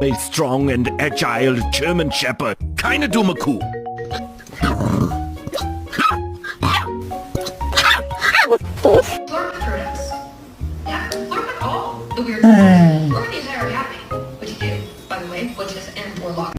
a strong and agile German Shepherd. Keine dumme Kuh. Flirk products. Yeah, flirk with all the weird things. Flirk with the entire academy. Which you do, by the way, which is an warlock.